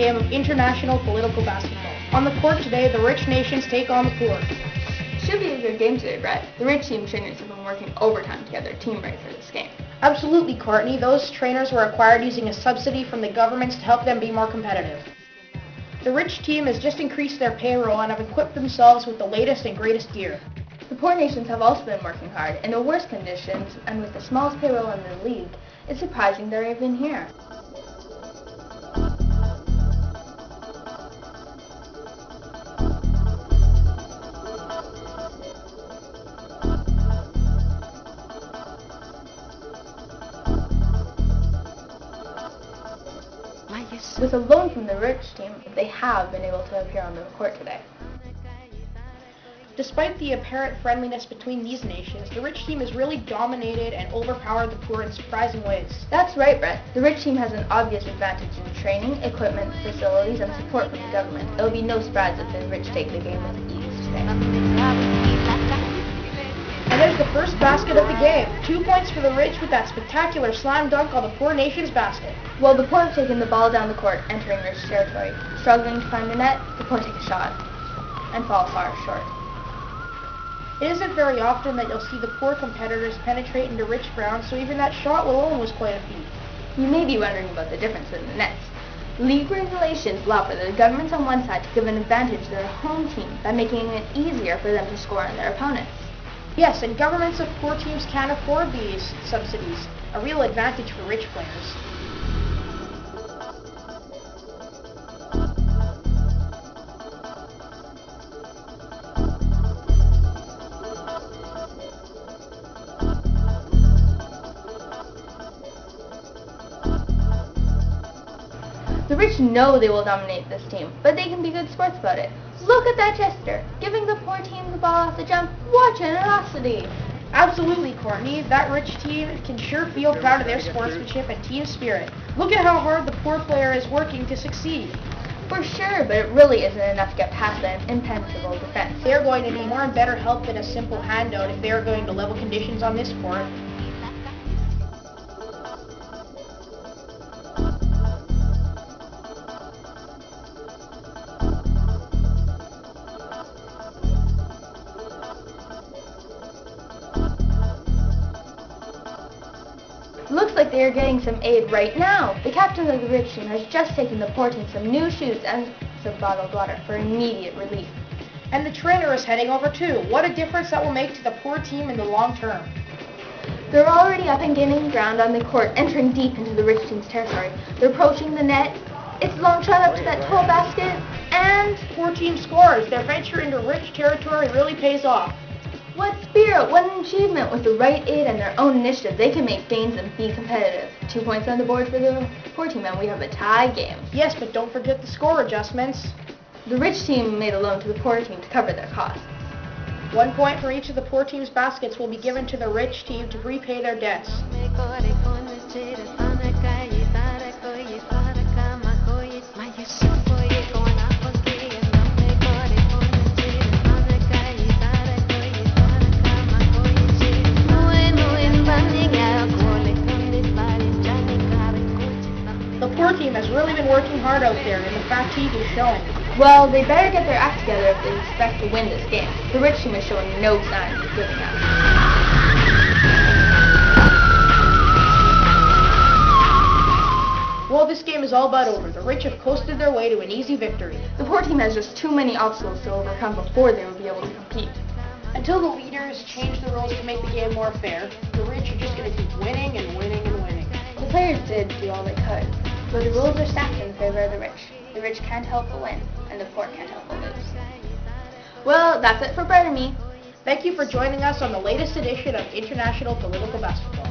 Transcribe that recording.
game of international political basketball. On the court today, the rich nations take on the poor. Should be a good game today, Brett. The rich team trainers have been working overtime to get their team ready for this game. Absolutely, Courtney. Those trainers were acquired using a subsidy from the governments to help them be more competitive. The rich team has just increased their payroll and have equipped themselves with the latest and greatest gear. The poor nations have also been working hard in the worst conditions, and with the smallest payroll in the league, it's surprising they're even here. With a loan from the rich team, they have been able to appear on the court today. Despite the apparent friendliness between these nations, the rich team has really dominated and overpowered the poor in surprising ways. That's right, Brett. The rich team has an obvious advantage in training, equipment, facilities, and support from the government. It'll be no surprise if the rich take the game with ease today. And there's the first basket of the game. 2 points for the rich with that spectacular slam dunk on the poor nation's basket. Well, the poor have taken the ball down the court, entering rich territory. Struggling to find the net, the poor take a shot and fall far short. It isn't very often that you'll see the poor competitors penetrate into rich ground, so even that shot alone was quite a feat. You may be wondering about the difference in the nets. League regulations allow for the governments on one side to give an advantage to their home team by making it easier for them to score on their opponents. Yes, and governments of poor teams can't afford these subsidies, a real advantage for rich players. The rich know they will dominate this team, but they can be good sports about it. Look at that gesture, giving the poor team the ball off the jump. What generosity! Absolutely, Courtney. That rich team can sure feel proud of their sportsmanship and team spirit. Look at how hard the poor player is working to succeed. For sure, but it really isn't enough to get past an impenetrable defense. They're going to need more and better help than a simple handout if they're going to level conditions on this court. Looks like they are getting some aid right now. The captain of the rich team has just taken the poor team some new shoes and some bottled water for immediate relief. And the trainer is heading over too. What a difference that will make to the poor team in the long term. They're already up and gaining ground on the court, entering deep into the rich team's territory. They're approaching the net. It's a long shot up to that tall basket, and poor team scores. Their venture into rich territory really pays off. What spirit, what an achievement. With the right aid and their own initiative, they can make gains and be competitive. 2 points on the board for the poor team, and we have a tie game. Yes, but don't forget the score adjustments. The rich team made a loan to the poor team to cover their costs. 1 point for each of the poor team's baskets will be given to the rich team to repay their debts. The poor team has really been working hard out there, and the fatigue is showing. Well, they better get their act together if they expect to win this game. The rich team is showing no signs of giving up. Well, this game is all but over. The rich have coasted their way to an easy victory. The poor team has just too many obstacles to overcome before they will be able to compete. Until the leaders change the rules to make the game more fair, the rich are just going to keep winning and winning and winning. The players did do all they could, but the rules are stacked in favor of the rich. The rich can't help but win, and the poor can't help but lose. Well, that's it for Brett and me. Thank you for joining us on the latest edition of International Political Basketball.